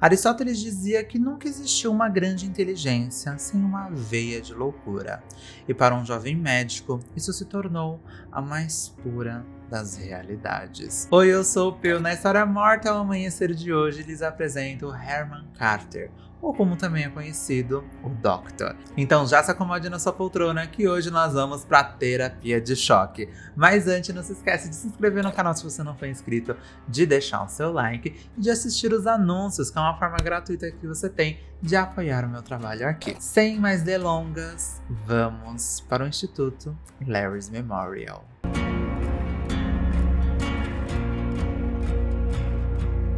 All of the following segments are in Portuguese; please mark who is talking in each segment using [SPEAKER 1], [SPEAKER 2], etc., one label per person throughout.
[SPEAKER 1] Aristóteles dizia que nunca existiu uma grande inteligência sem uma veia de loucura. E para um jovem médico, isso se tornou a mais pura das realidades. Oi, eu sou o Peu. Na História Morta ao Amanhecer de hoje, lhes apresento Herman Carter, ou como também é conhecido, o Doctor. Então já se acomode na sua poltrona que hoje nós vamos para terapia de choque. Mas antes, não se esquece de se inscrever no canal se você não for inscrito, de deixar o seu like e de assistir os anúncios, que é uma forma gratuita que você tem de apoiar o meu trabalho aqui. Sem mais delongas, vamos para o Instituto Larry's Memorial.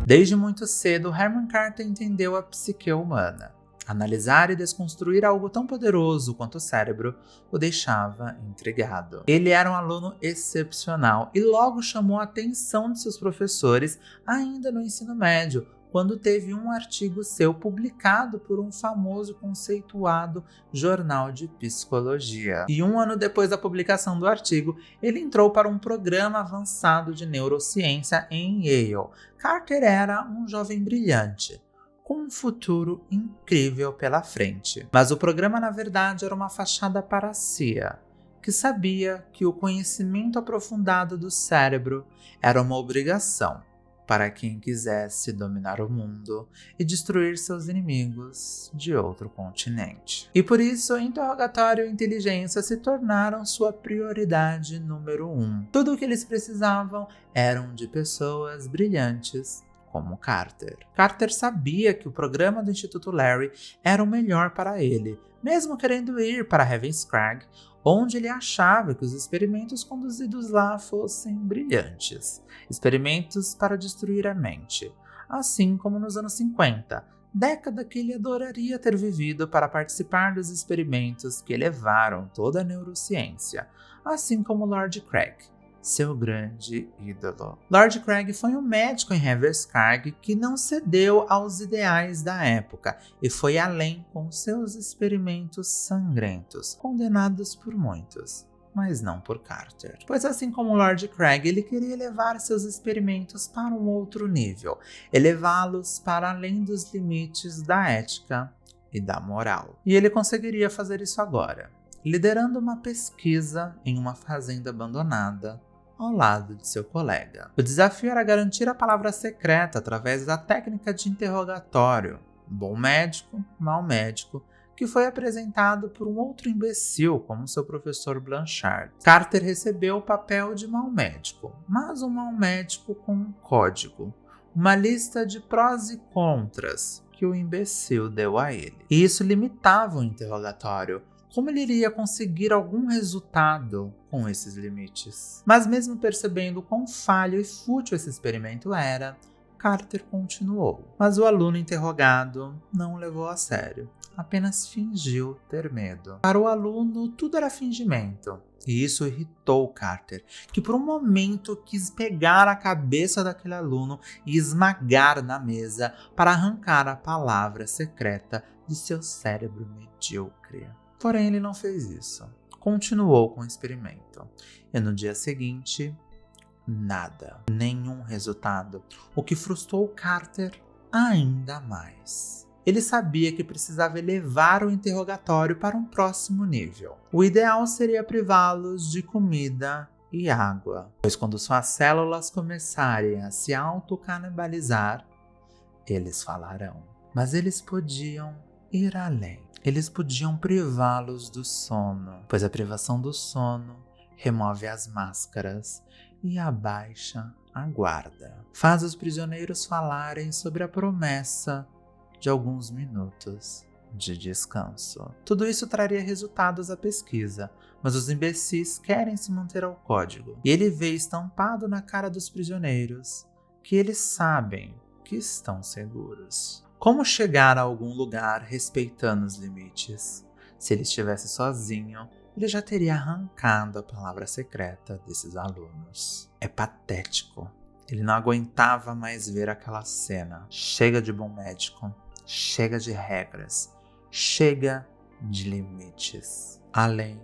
[SPEAKER 1] Desde muito cedo, Herman Carter entendeu a psique humana. Analisar e desconstruir algo tão poderoso quanto o cérebro o deixava intrigado. Ele era um aluno excepcional e logo chamou a atenção de seus professores ainda no ensino médio, quando teve um artigo seu publicado por um famoso conceituado jornal de psicologia. E um ano depois da publicação do artigo, ele entrou para um programa avançado de neurociência em Yale. Carter era um jovem brilhante, com um futuro incrível pela frente. Mas o programa, na verdade, era uma fachada para a CIA, que sabia que o conhecimento aprofundado do cérebro era uma obrigação para quem quisesse dominar o mundo e destruir seus inimigos de outro continente. E por isso, interrogatório e inteligência se tornaram sua prioridade número 1. Tudo o que eles precisavam eram de pessoas brilhantes como Carter. Carter sabia que o programa do Instituto Larry era o melhor para ele, mesmo querendo ir para Heaven's Crag, onde ele achava que os experimentos conduzidos lá fossem brilhantes. Experimentos para destruir a mente. Assim como nos anos 50, década que ele adoraria ter vivido para participar dos experimentos que elevaram toda a neurociência, assim como Lord Craig, seu grande ídolo. Lord Craig foi um médico em Heaven's Crag que não cedeu aos ideais da época e foi além com seus experimentos sangrentos, condenados por muitos, mas não por Carter. Pois assim como Lord Craig, ele queria levar seus experimentos para um outro nível, elevá-los para além dos limites da ética e da moral. E ele conseguiria fazer isso agora, liderando uma pesquisa em uma fazenda abandonada, ao lado de seu colega. O desafio era garantir a palavra secreta através da técnica de interrogatório, bom médico, mau médico, que foi apresentado por um outro imbecil como seu professor Blanchard. Carter recebeu o papel de mau médico, mas um mau médico com um código, uma lista de prós e contras que o imbecil deu a ele. E isso limitava o interrogatório. Como ele iria conseguir algum resultado com esses limites? Mas mesmo percebendo quão falho e fútil esse experimento era, Carter continuou. Mas o aluno interrogado não o levou a sério, apenas fingiu ter medo. Para o aluno, tudo era fingimento. E isso irritou Carter, que por um momento quis pegar a cabeça daquele aluno e esmagar na mesa para arrancar a palavra secreta de seu cérebro medíocre. Porém, ele não fez isso. Continuou com o experimento. E no dia seguinte, nada. Nenhum resultado. O que frustrou Carter ainda mais. Ele sabia que precisava elevar o interrogatório para um próximo nível. O ideal seria privá-los de comida e água, pois quando suas células começarem a se autocanibalizar, eles falarão. Mas eles podiam ir além. Eles podiam privá-los do sono, pois a privação do sono remove as máscaras e abaixa a guarda. Faz os prisioneiros falarem sobre a promessa de alguns minutos de descanso. Tudo isso traria resultados à pesquisa, mas os imbecis querem se manter ao código. E ele vê estampado na cara dos prisioneiros que eles sabem que estão seguros. Como chegar a algum lugar respeitando os limites? Se ele estivesse sozinho, ele já teria arrancado a palavra secreta desses alunos. É patético. Ele não aguentava mais ver aquela cena. Chega de bom médico, chega de regras, chega de limites. Além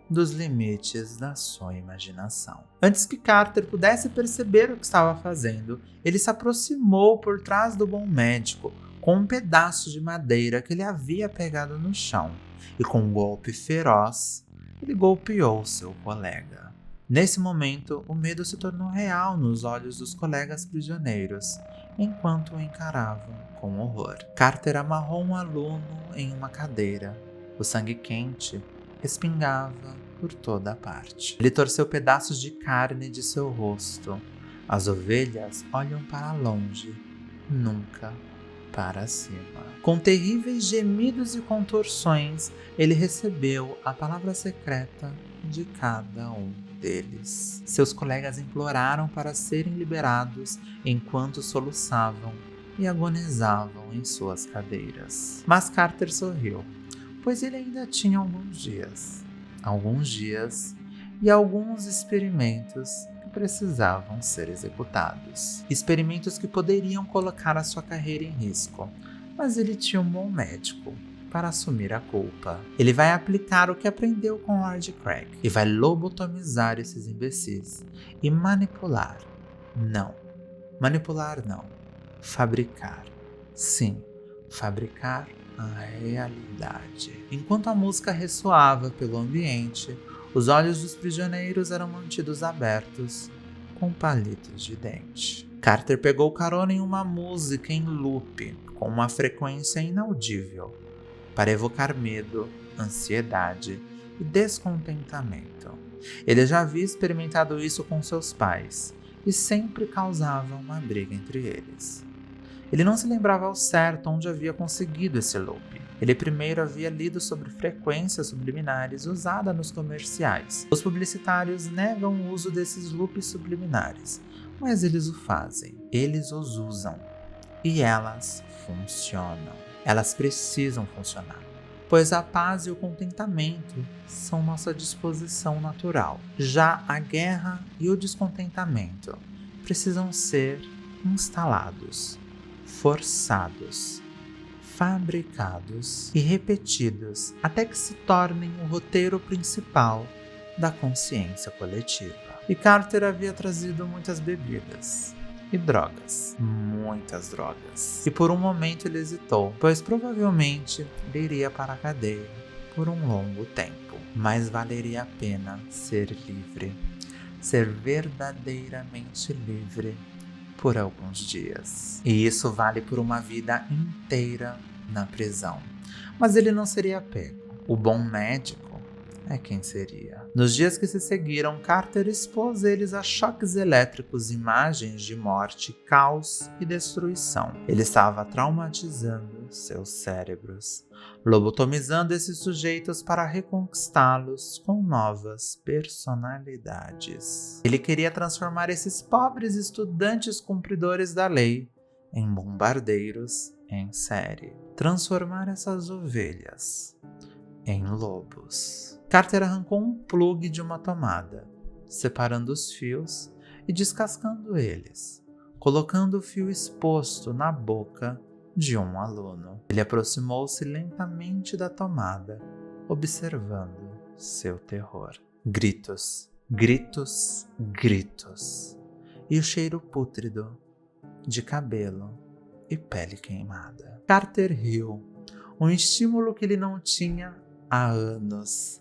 [SPEAKER 1] dos limites da sua imaginação. Antes que Carter pudesse perceber o que estava fazendo, ele se aproximou por trás do bom médico, com um pedaço de madeira que ele havia pegado no chão, e com um golpe feroz, ele golpeou seu colega. Nesse momento, o medo se tornou real nos olhos dos colegas prisioneiros, enquanto o encaravam com horror. Carter amarrou um aluno em uma cadeira. O sangue quente respingava por toda a parte. Ele torceu pedaços de carne de seu rosto. As ovelhas olham para longe, nunca para cima. Com terríveis gemidos e contorções, ele recebeu a palavra secreta de cada um deles. Seus colegas imploraram para serem liberados enquanto soluçavam e agonizavam em suas cadeiras. Mas Carter sorriu, pois ele ainda tinha alguns dias e alguns experimentos que precisavam ser executados. Experimentos que poderiam colocar a sua carreira em risco, mas ele tinha um bom médico para assumir a culpa. Ele vai aplicar o que aprendeu com Lord Craig e vai lobotomizar esses imbecis e manipular. Não. Manipular não. Fabricar. Sim, fabricar a realidade. Enquanto a música ressoava pelo ambiente, os olhos dos prisioneiros eram mantidos abertos com palitos de dente. Carter pegou carona em uma música em loop com uma frequência inaudível para evocar medo, ansiedade e descontentamento. Ele já havia experimentado isso com seus pais e sempre causava uma briga entre eles. Ele não se lembrava ao certo onde havia conseguido esse loop. Ele primeiro havia lido sobre frequências subliminares usadas nos comerciais. Os publicitários negam o uso desses loops subliminares, mas eles o fazem. Eles os usam. E elas funcionam. Elas precisam funcionar, pois a paz e o contentamento são nossa disposição natural. Já a guerra e o descontentamento precisam ser instalados, forçados, fabricados e repetidos até que se tornem o roteiro principal da consciência coletiva. E Carter havia trazido muitas bebidas e drogas, muitas drogas. E por um momento ele hesitou, pois provavelmente ele iria para a cadeia por um longo tempo. Mas valeria a pena ser livre, ser verdadeiramente livre por alguns dias. E isso vale por uma vida inteira na prisão. Mas ele não seria pego. O bom médico é quem seria. Nos dias que se seguiram, Carter expôs eles a choques elétricos, imagens de morte, caos e destruição. Ele estava traumatizando seus cérebros, lobotomizando esses sujeitos para reconquistá-los com novas personalidades. Ele queria transformar esses pobres estudantes cumpridores da lei em bombardeiros em série. Transformar essas ovelhas em lobos. Carter arrancou um plugue de uma tomada, separando os fios e descascando eles, colocando o fio exposto na boca de um aluno. Ele aproximou-se lentamente da tomada, observando seu terror. Gritos, gritos, gritos, e o cheiro pútrido de cabelo e pele queimada. Carter riu, um estímulo que ele não tinha há anos.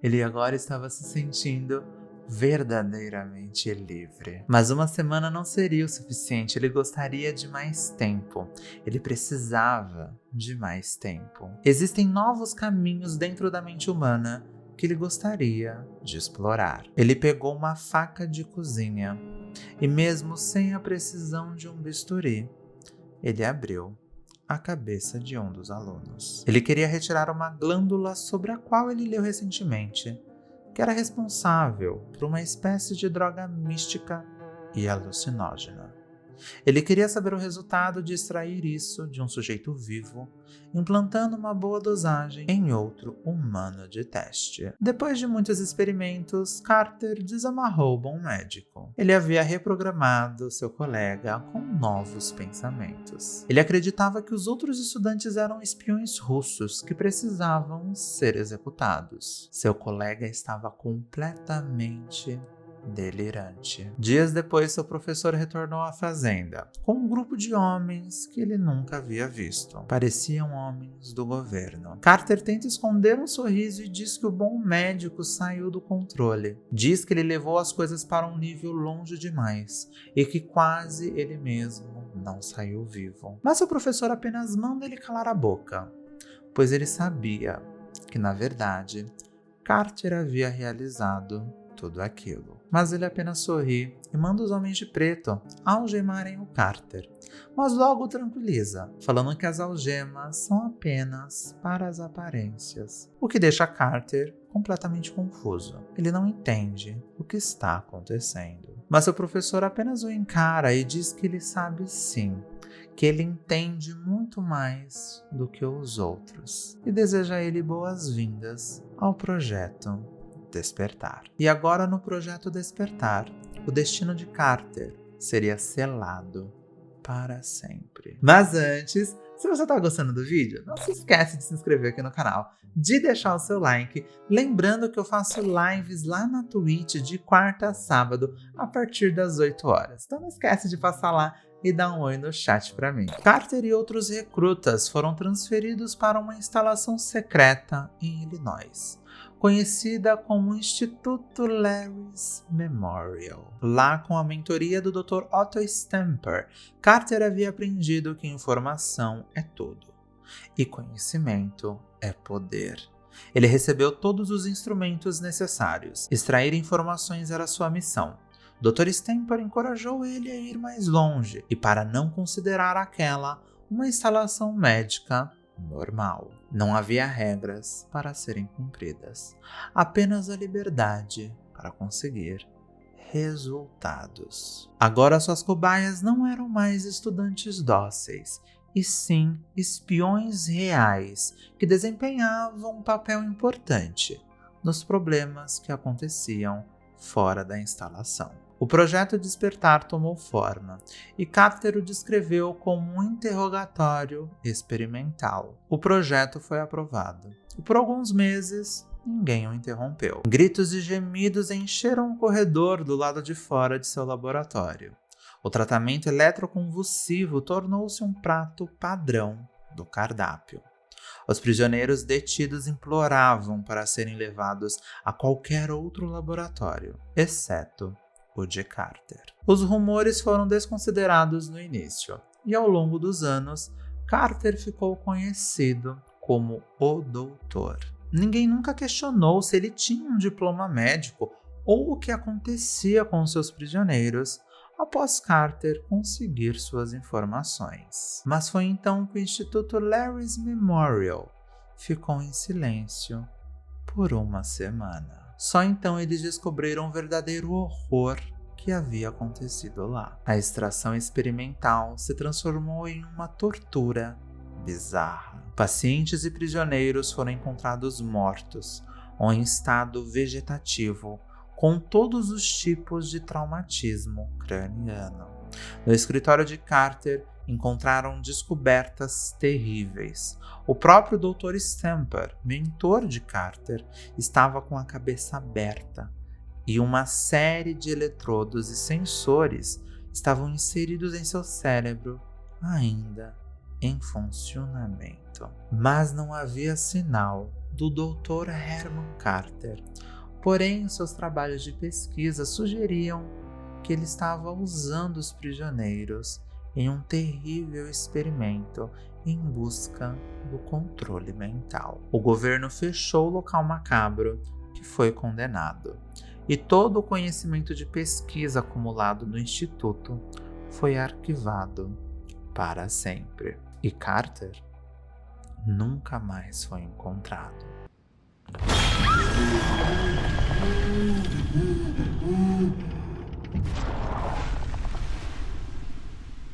[SPEAKER 1] Ele agora estava se sentindo verdadeiramente livre. Mas uma semana não seria o suficiente, ele gostaria de mais tempo. Ele precisava de mais tempo. Existem novos caminhos dentro da mente humana que ele gostaria de explorar. Ele pegou uma faca de cozinha e, mesmo sem a precisão de um bisturi, ele abriu a cabeça de um dos alunos. Ele queria retirar uma glândula sobre a qual ele leu recentemente, que era responsável por uma espécie de droga mística e alucinógena. Ele queria saber o resultado de extrair isso de um sujeito vivo, implantando uma boa dosagem em outro humano de teste. Depois de muitos experimentos, Carter desamarrou o bom médico. Ele havia reprogramado seu colega com novos pensamentos. Ele acreditava que os outros estudantes eram espiões russos que precisavam ser executados. Seu colega estava completamente delirante. Dias depois, seu professor retornou à fazenda, com um grupo de homens que ele nunca havia visto. Pareciam homens do governo. Carter tenta esconder um sorriso e diz que o bom médico saiu do controle. Diz que ele levou as coisas para um nível longe demais e que quase ele mesmo não saiu vivo. Mas seu professor apenas manda ele calar a boca, pois ele sabia que, na verdade, Carter havia realizado tudo aquilo. Mas ele apenas sorri e manda os homens de preto algemarem o Carter, mas logo o tranquiliza, falando que as algemas são apenas para as aparências, o que deixa Carter completamente confuso. Ele não entende o que está acontecendo. Mas seu professor apenas o encara e diz que ele sabe sim, que ele entende muito mais do que os outros, e deseja a ele boas-vindas ao projeto Despertar. E agora, no projeto Despertar, o destino de Carter seria selado para sempre. Mas antes, se você está gostando do vídeo, não se esquece de se inscrever aqui no canal, de deixar o seu like, lembrando que eu faço lives lá na Twitch de quarta a sábado, a partir das 8 horas. Então não esquece de passar lá e dar um oi no chat para mim. Carter e outros recrutas foram transferidos para uma instalação secreta em Illinois, conhecida como Instituto Larry's Memorial. Lá, com a mentoria do Dr. Otto Stamper, Carter havia aprendido que informação é tudo e conhecimento é poder. Ele recebeu todos os instrumentos necessários. Extrair informações era sua missão. Dr. Stamper encorajou ele a ir mais longe e para não considerar aquela uma instalação médica normal. Não havia regras para serem cumpridas, apenas a liberdade para conseguir resultados. Agora suas cobaias não eram mais estudantes dóceis, e sim espiões reais que desempenhavam um papel importante nos problemas que aconteciam fora da instalação. O projeto Despertar tomou forma e Carter o descreveu como um interrogatório experimental. O projeto foi aprovado e por alguns meses ninguém o interrompeu. Gritos e gemidos encheram o corredor do lado de fora de seu laboratório. O tratamento eletroconvulsivo tornou-se um prato padrão do cardápio. Os prisioneiros detidos imploravam para serem levados a qualquer outro laboratório, exceto o de Carter. Os rumores foram desconsiderados no início, e ao longo dos anos, Carter ficou conhecido como o Doutor. Ninguém nunca questionou se ele tinha um diploma médico ou o que acontecia com seus prisioneiros após Carter conseguir suas informações. Mas foi então que o Instituto Larry's Memorial ficou em silêncio por uma semana. Só então eles descobriram o verdadeiro horror que havia acontecido lá. A extração experimental se transformou em uma tortura bizarra. Pacientes e prisioneiros foram encontrados mortos ou em estado vegetativo, com todos os tipos de traumatismo craniano. No escritório de Carter, encontraram descobertas terríveis. O próprio Dr. Stamper, mentor de Carter, estava com a cabeça aberta e uma série de eletrodos e sensores estavam inseridos em seu cérebro, ainda em funcionamento. Mas não havia sinal do Dr. Herman Carter. Porém, seus trabalhos de pesquisa sugeriam que ele estava usando os prisioneiros em um terrível experimento em busca do controle mental. O governo fechou o local macabro, que foi condenado, e todo o conhecimento de pesquisa acumulado no instituto foi arquivado para sempre. E Carter nunca mais foi encontrado.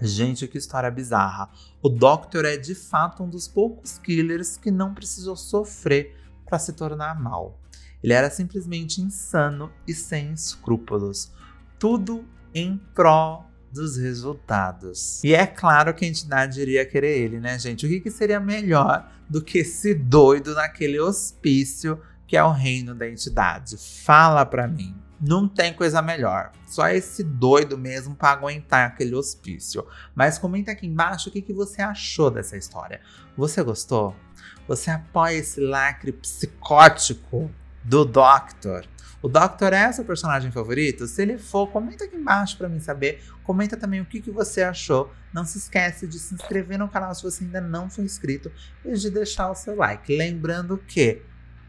[SPEAKER 1] Gente, que história bizarra. O Doctor é de fato um dos poucos killers que não precisou sofrer para se tornar mal. Ele era simplesmente insano e sem escrúpulos. Tudo em prol dos resultados. E é claro que a entidade iria querer ele, né, gente? O que seria melhor do que esse doido naquele hospício que é o reino da entidade? Fala pra mim. Não tem coisa melhor. Só esse doido mesmo pra aguentar aquele hospício. Mas comenta aqui embaixo o que você achou dessa história. Você gostou? Você apoia esse lacre psicótico do Doctor? O Doctor é seu personagem favorito? Se ele for, comenta aqui embaixo pra mim saber. Comenta também o que você achou. Não se esquece de se inscrever no canal se você ainda não for inscrito e de deixar o seu like. Lembrando que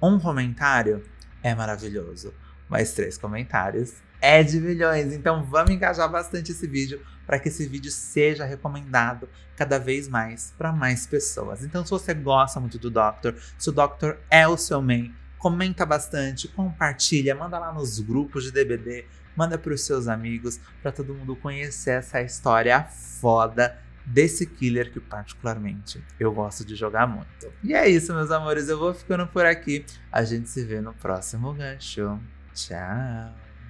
[SPEAKER 1] um comentário é maravilhoso, mas 3 comentários é de milhões. Então vamos engajar bastante esse vídeo para que esse vídeo seja recomendado cada vez mais para mais pessoas. Então se você gosta muito do Doctor, se o Doctor é o seu main, comenta bastante, compartilha, manda lá nos grupos de DBD, manda para os seus amigos, para todo mundo conhecer essa história foda desse killer que particularmente eu gosto de jogar muito. E é isso, meus amores, eu vou ficando por aqui. A gente se vê no próximo gancho. Tchau!